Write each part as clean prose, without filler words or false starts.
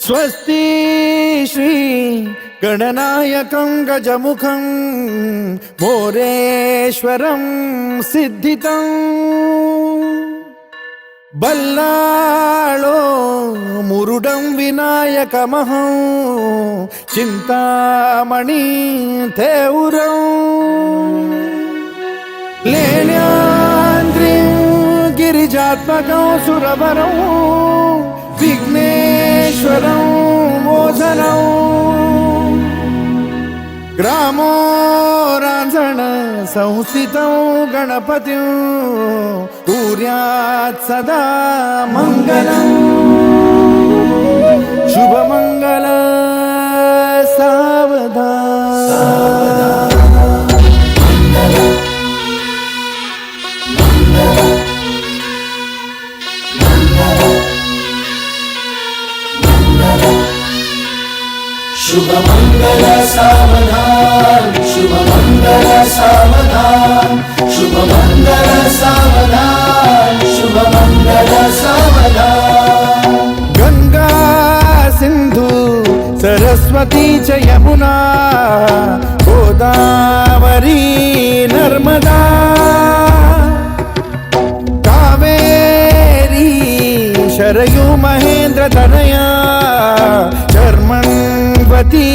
स्वस्ति श्री गणनायकं गजमुखं मोरेश्वरं सिद्धितं बल्लाळो मुरुडं विनायकमहं चिंतामणि थेउरं लेण्याद्रिं गिरिजात्मकं सुरवरं विघ्नेश्वरं मोचनं ग्रामो रांजण संस्थितं गणपतिं कुर्यात् सदा मंगलं शुभमंगल सावधान शुभमंगल सावधान शुभमंगल सावधान शुभमंगल सावधान शुभमंगल सावधान गंगा सिंधु सरस्वती च यमुना गोदावरी नर्मदा कावेरी शरयू महेंद्र तनया चर्मण्वती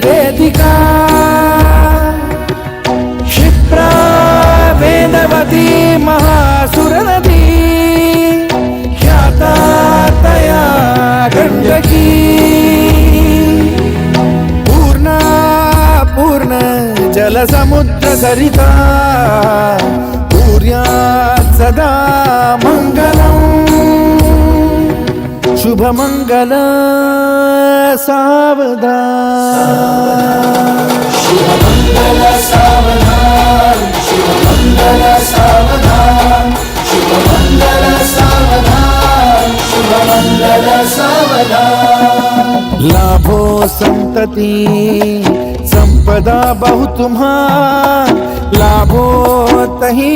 वेदिका क्षिप्रा वेदवती महासुरनदी ख्याता तया गण्डकी पूर्णा पूर्ण जलसमुद्र सरिता कुर्यात् सदा मंगलम् शुभमंगल सावधान शुभमंगल सावधान शुभमंगल सावधान शुभमंगल सावधान शुभमंगल सावधान लाभो संतति संपदा बहु तुम्हार लाभो तही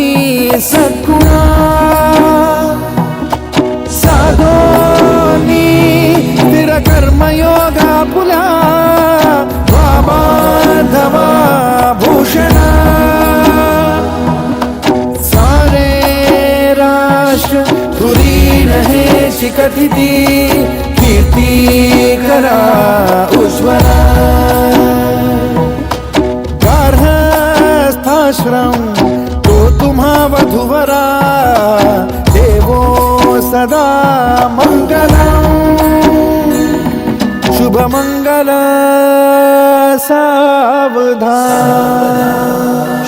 सद्गुणा साधोनी स्थिर कर्मयोगा पुला वामाधवा भूषणा सारे राष्ट्र धुरीन हे शिखतिथि कीर्ती करा उज्ज्वला गार्हस्थाश्रम तो तुम्हा वधुवरा देवो सदा मंगलम् शुभमंगल सावधान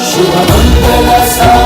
शुभमंगल सावधान